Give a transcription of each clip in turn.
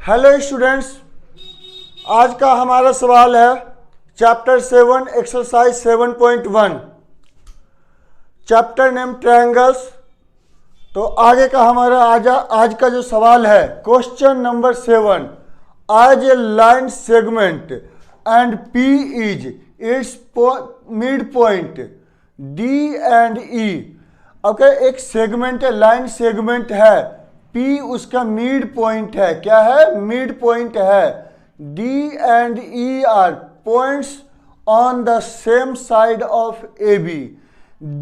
Hello students, आज का हमारा सवाल है chapter 7 exercise 7.1 chapter name triangles. तो आगे का हमारा आज का जो सवाल है क्वेश्चन नंबर 7, आज a line segment and P is its mid point D and E। Okay, एक सेगमेंट है, लाइन सेगमेंट है, P उसका मिड पॉइंट है। क्या है? मिड पॉइंट है। D and E are points on the same side of AB।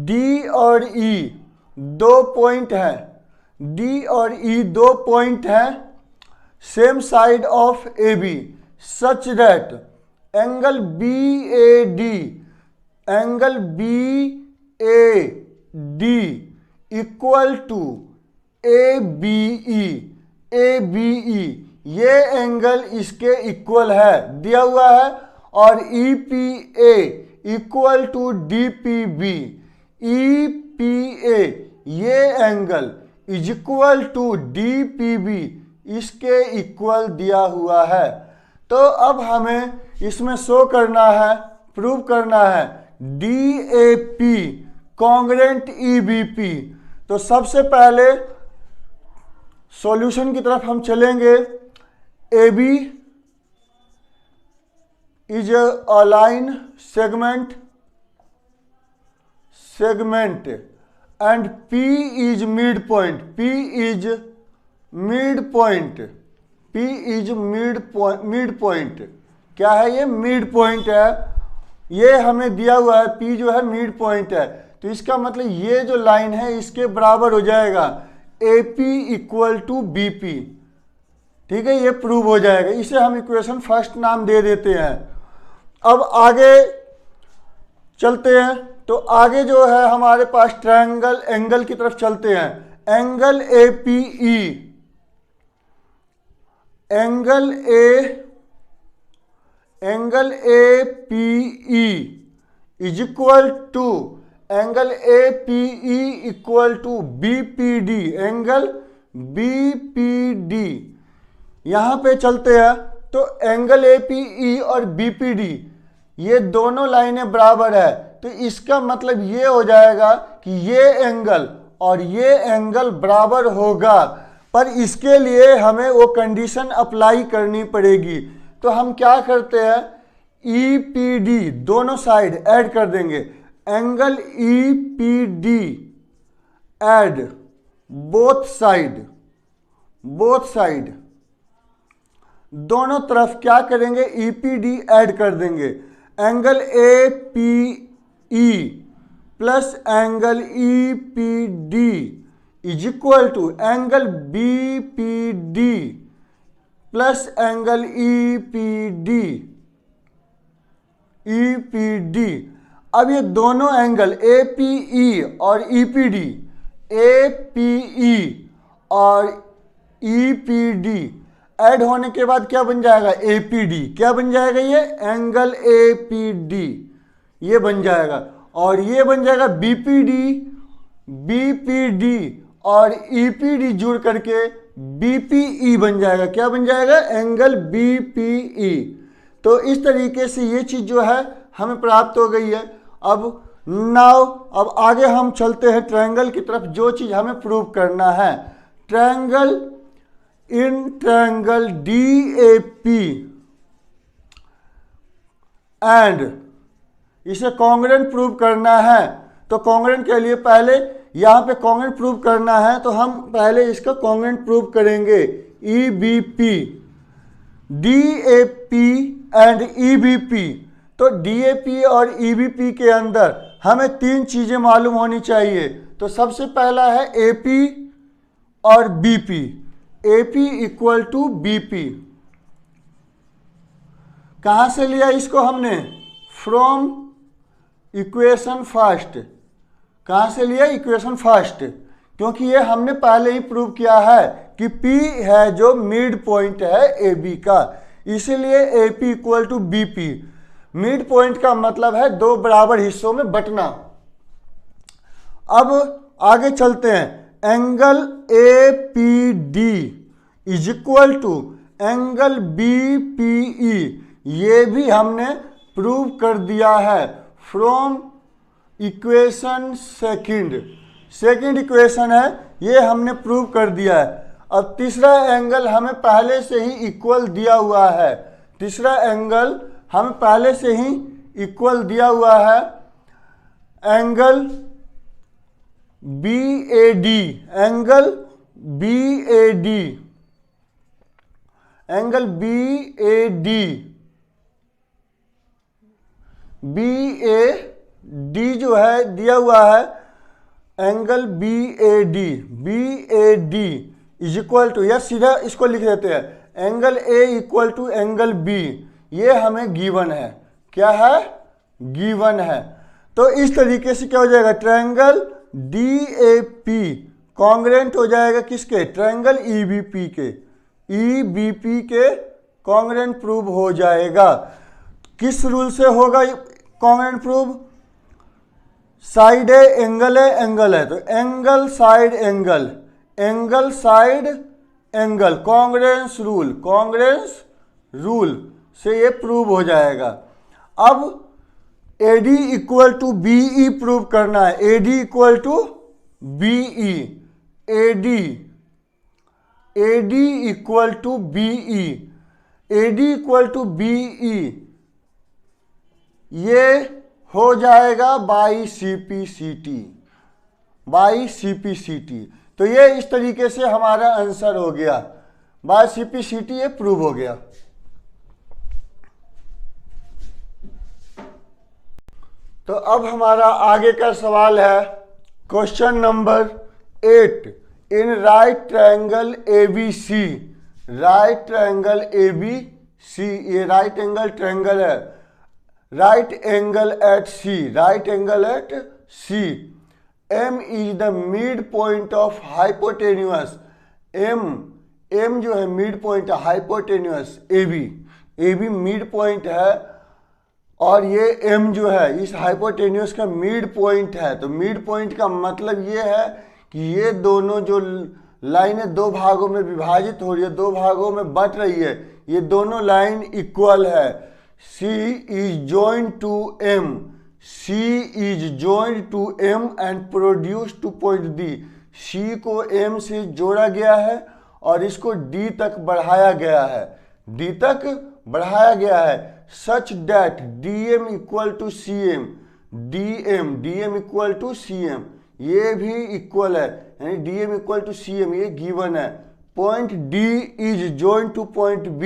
D और E दो पॉइंट हैं, D और E दो पॉइंट हैं same side of AB such that angle BAD equal to ABE ये एंगल इसके equal है, दिया हुआ है। और EPA equal to DPB, EPA ये angle is equal to DPB इसके इक्वल दिया हुआ है। तो अब हमें इसमें शो करना है, प्रूव करना है DAP कॉन्ग्रेंट EBP। तो सबसे पहले सॉल्यूशन की तरफ हम चलेंगे। AB is a line segment and P is mid point, P is mid point. क्या है ये? मिड पॉइंट है। ये हमें दिया हुआ है, P जो है मिड पॉइंट है। तो इसका मतलब ये जो लाइन है इसके बराबर हो जाएगा AP इक्वल टू BP। ठीक है, ये प्रूव हो जाएगा। इसे हम इक्वेशन फर्स्ट नाम दे देते हैं। अब आगे चलते हैं। तो आगे जो है हमारे पास ट्रायंगल एंगल की तरफ चलते हैं। Angle APE, angle APE is equal to angle APE equal to BPD, angle BPD। यहां पे चलते हैं। तो एंगल APE और BPD ये दोनों लाइनें बराबर है। तो इसका मतलब ये हो जाएगा कि ये एंगल और ये एंगल बराबर होगा, पर इसके लिए हमें वो कंडीशन अप्लाई करनी पड़ेगी। तो हम क्या करते हैं, EPD दोनों साइड ऐड कर देंगे। Angle EPD add both side दोनों तरफ क्या करेंगे, EPD ऐड कर देंगे। Angle APE plus angle EPD is equal to angle BPD plus angle EPD। अब ये दोनों एंगल APE और EPD ऐड होने के बाद क्या बन जाएगा, APD। क्या बन जाएगा? ये एंगल APD ये बन जाएगा। और ये बन जाएगा BPD और EPD जुड़ करके BPE बन जाएगा। क्या बन जाएगा? Angle BPE। तो इस तरीके से ये चीज जो है हमें प्राप्त हो गई है। अब आगे हम चलते हैं ट्रायंगल की तरफ। जो चीज हमें प्रूव करना है, ट्रायंगल DAP एंड इसे कॉन्ग्रेंट प्रूव करना है। तो कॉन्ग्रेंट के लिए पहले यहां पे कॉन्ग्रेंट प्रूव करना है, तो हम पहले इसका कॉन्ग्रेंट प्रूव करेंगे। EBP, DAP and EBP। तो DAP और EBP के अंदर हमें तीन चीजें मालूम होनी चाहिए। तो सबसे पहला है AP और BP, AP equal to BP। कहां से लिया इसको हमने? From equation first. कहां से लिया? Equation first. क्योंकि ये हमने पहले ही प्रूव किया है कि P है जो मिड पॉइंट है AB का, इसीलिए AP equal to BP। Mid point का मतलब है दो बराबर हिस्सों में बंटना। अब आगे चलते हैं। Angle APD is equal to angle BPE ये भी हमने प्रूव कर दिया है फ्रॉम इक्वेशन सेकंड इक्वेशन है, ये हमने प्रूव कर दिया है। अब तीसरा एंगल हमें पहले से ही इक्वल दिया हुआ है, तीसरा एंगल हमें पहले से ही इक्वल दिया हुआ है, angle BAD, angle BAD, angle BAD जो है दिया हुआ है, angle BAD is equal to, या सीधा इसको लिख देते हैं, angle A equal to angle B, ये हमें गिवन है, क्या है, गिवन है। तो इस तरीके से क्या हो जाएगा, ट्रायंगल DAP कॉन्ग्रेंट हो जाएगा किसके, ट्रायंगल EBP के कॉन्ग्रेंट प्रूव हो जाएगा। किस रूल से होगा कॉन्ग्रेंट प्रूव, साइड है, एंगल है, तो angle side angle congruence rule से ये प्रूव हो जाएगा। अब AD equal to BE prove करना है, AD equal to BE, AD equal to BE, ये हो जाएगा बाई CP/CT। तो ये इस तरीके से हमारा आंसर हो गया, बाय CP/CT ये प्रूव हो गया। तो अब हमारा आगे का सवाल है question number 8, in right triangle ABC, ये राइट एंगल ट्रायंगल है, right angle at C, M is the mid point of hypotenuse, M जो है मिड पॉइंट है, हाइपोटेन्यूअस AB मिड पॉइंट है, और ये M जो है इस हाइपोटेन्यूअस का मिड पॉइंट है। तो मिड पॉइंट का मतलब ये है कि ये दोनों जो लाइनें दो भागों में विभाजित हो रही है, दो भागों में बट रही है, ये दोनों लाइन इक्वल है। C is joined to M and produced to point D, C को M से जोड़ा गया है और इसको D तक बढ़ाया गया है, such that DM equal to CM, DM equal to CM, ये भी इक्वल है, यानी DM इक्वल टू CM, ये गिवन है। Point D is joined to point B,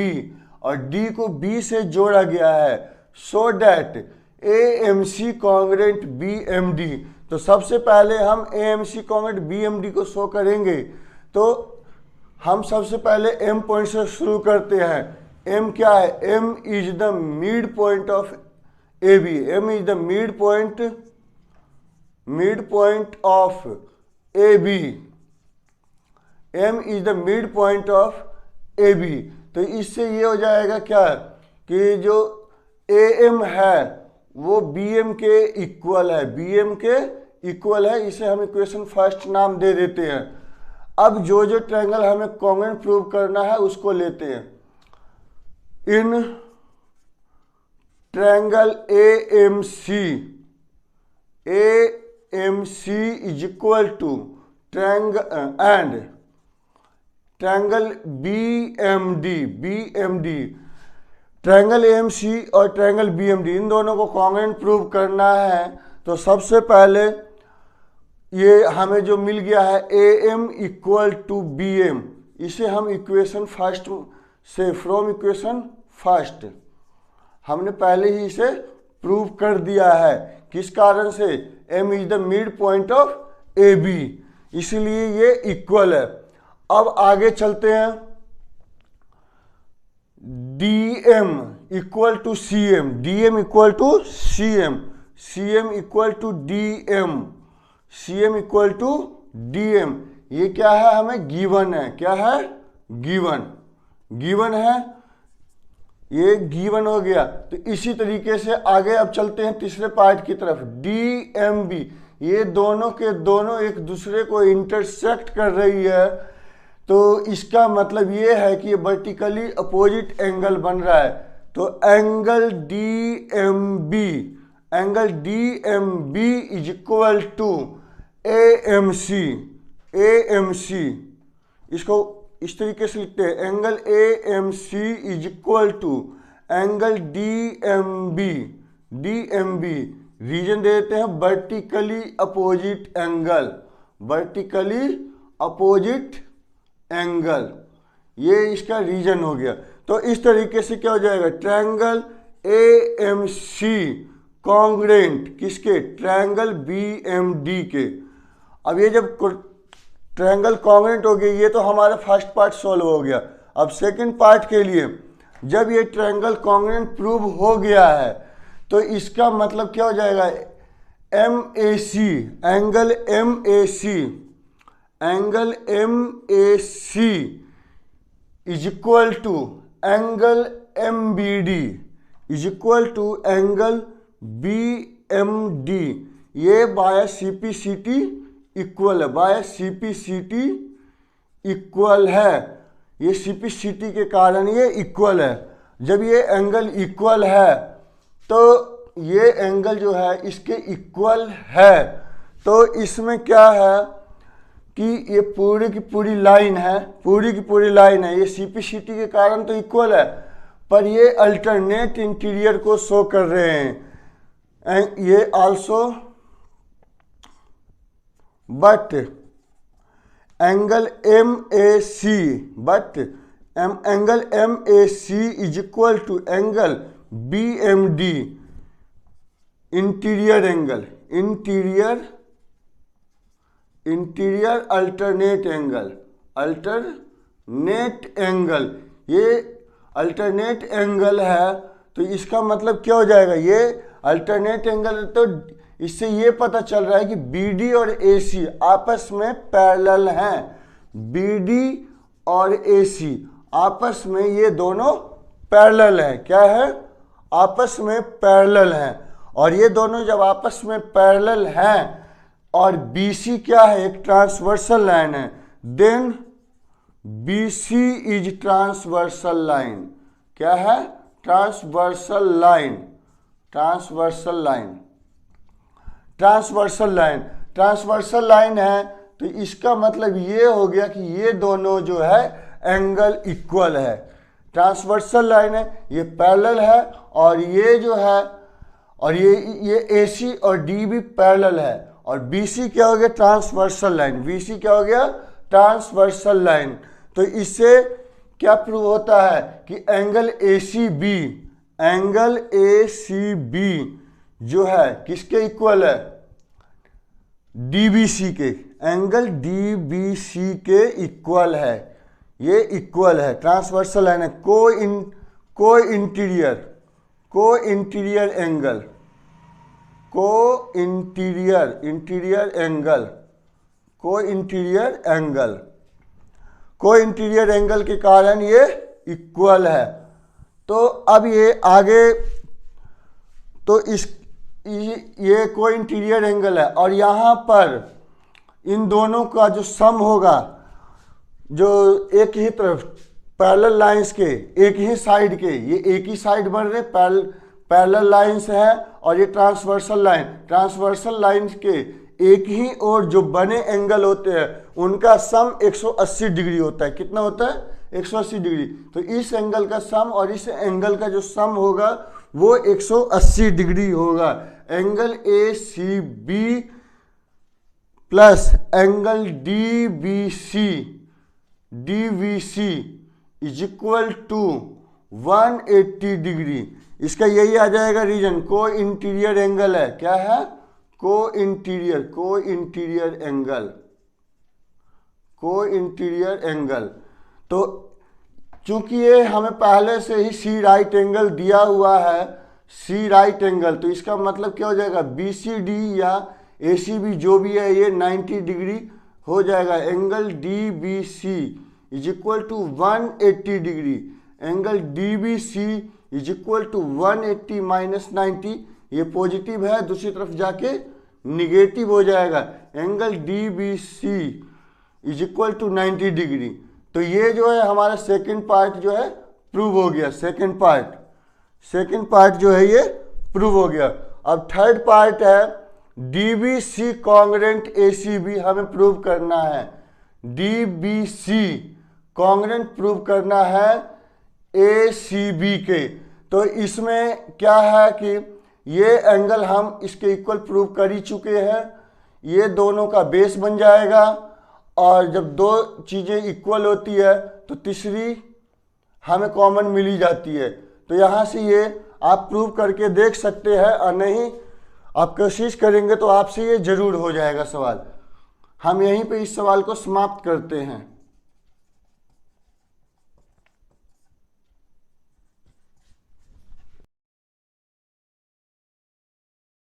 और D को B से जोड़ा गया है, so that AMC congruent BMD। तो सबसे पहले हम AMC कॉन्ग्रेंट BMD को शो करेंगे, तो हम सबसे पहले M पॉइंट से शुरू करते हैं। M क्या है, M is the mid point of AB, M is the mid point of AB, M is the mid point of AB। तो इससे ये हो जाएगा क्या कि जो AM है वो BM के इक्वल है, इसे हम इक्वेशन फर्स्ट नाम दे देते हैं। अब जो ट्रायंगल हमें कॉन्ग्रुएंट प्रूव करना है उसको लेते हैं। In triangle AMC is equal to triangle BMD, triangle AMC और ट्रायंगल BMD, इन दोनों को कॉन्ग्रुएंट प्रूव करना है। तो सबसे पहले ये हमें जो मिल गया है AM इक्वल टू BM, इसे हम इक्वेशन फर्स्ट से, फ्रॉम इक्वेशन फर्स्ट हमने पहले ही इसे प्रूव कर दिया है। किस कारण से, M is the mid point of AB, इसलिए ये इक्वल है। अब आगे चलते हैं, DM equal to CM, DM equal to CM equal to DM, ये क्या है, हमें गिवन है, क्या है, गिवन है, ये गिवन हो गया। तो इसी तरीके से आगे अब चलते हैं तीसरे पार्ट की तरफ। DMB, ये दोनों के दोनों एक दूसरे को इंटरसेक्ट कर रही है, तो इसका मतलब ये है कि ये वर्टिकली अपोजिट एंगल बन रहा है। तो angle D M B is equal to AMC। इसको इस तरीके से लिखते हैं, angle AMC is equal to angle DMB। Reason दे देते हैं वर्टिकली अपोजिट एंगल, ये इसका रीजन हो गया। तो इस तरीके से क्या हो जाएगा, ट्रायंगल AMC कॉन्ग्रेंट किसके, ट्रायंगल BMD के। अब ये जब ट्रायंगल कॉन्ग्रेंट हो गया, ये तो हमारा फर्स्ट पार्ट सॉल्व हो गया। अब सेकंड पार्ट के लिए, जब ये ट्रायंगल कॉन्ग्रेंट प्रूव हो गया है तो इसका मतलब क्या हो जाएगा, MAC angle MAC is equal to angle MBD is equal to angle BMD। ये बाय CPCT इक्वल है, इक्वल है। ये CPCT के कारण ये इक्वल है। जब ये एंगल इक्वल है तो ये एंगल जो है इसके इक्वल है। तो इसमें क्या है कि ये पूरी की पूरी लाइन है, ये CPCT के कारण तो इक्वल है, पर ये अल्टरनेट इंटीरियर को शो कर रहे हैं। ये also but angle MAC is equal to angle BMD interior alternate angle. ये अल्टरनेट एंगल है, तो इसका मतलब क्या हो जाएगा, ये अल्टरनेट एंगल। तो इससे ये पता चल रहा है कि BD और AC आपस में पैरेलल हैं। BD और AC आपस में ये दोनों पैरेलल है, क्या है, आपस में पैरेलल हैं। और ये दोनों जब आपस में पैरेलल हैं और BC क्या है, एक ट्रांसवर्सल लाइन है, then BC is transversal line. क्या है, ट्रांसवर्सल लाइन है। तो इसका मतलब ये हो गया कि ये दोनों जो है एंगल इक्वल है। ट्रांसवर्सल लाइन है, ये पैरेलल है, और ये जो है, और ये AC और D भी पैरेलल है। और BC क्या हो गया, ट्रांसवर्सल लाइन। तो इससे क्या प्रूव होता है कि एंगल ACB जो है किसके इक्वल है, DBC के, एंगल DBC के इक्वल है। ये इक्वल है, ट्रांसवर्सल लाइन है, को इंटीरियर एंगल के कारण ये इक्वल है। तो अब ये आगे, तो ये को इंटीरियर एंगल है, और यहाँ पर इन दोनों का जो सम होगा, जो एक ही तरफ पैरेलल लाइंस के एक ही साइड के, ये एक ही साइड बन रहे पैरेलल लाइंस है, और ये ट्रांसवर्सल लाइन के एक ही और जो बने एंगल होते हैं उनका सम 180 डिग्री होता है। कितना होता है, 180 डिग्री। तो इस एंगल का सम और इस एंगल का जो सम होगा वो 180 डिग्री होगा। Angle ACB plus angle DVC is equal to 180 degree. इसका यही आ जाएगा रीजन, को इंटीरियर एंगल है। क्या है, को इंटीरियर एंगल। तो चूंकि ये हमें पहले से ही सी राइट एंगल दिया हुआ है, तो इसका मतलब क्या हो जाएगा, BCD या ACB जो भी है ये 90 डिग्री हो जाएगा। Angle DBC is equal to 180 degree. Angle DBC is equal to 180 minus 90, ये पॉजिटिव है, दूसरी तरफ जाके निगेटिव हो जाएगा। Angle DBC is equal to 90 degree. तो ये जो है हमारा सेकंड पार्ट जो है प्रूव हो गया। सेकंड पार्ट जो है ये प्रूव हो गया। अब थर्ड पार्ट है डीबीसी कॉन्ग्रेंट एसीबी हमें प्रूव करना है। डीबीसी कॉन्ग्रेंट प्रूव करना है एसीबी के। तो इसमें क्या है कि ये एंगल हम इसके इक्वल प्रूव कर ही चुके हैं, ये दोनों का बेस बन जाएगा। और जब दो चीज़ें इक्वल होती है तो तीसरी हमें कॉमन मिली जाती है। तो यहाँ से ये आप प्रूव करके देख सकते हैं, और नहीं आप कोशिश करेंगे तो आपसे ये जरूर हो जाएगा सवाल। हम यहीं पे इस सवाल को समाप्त करते हैं।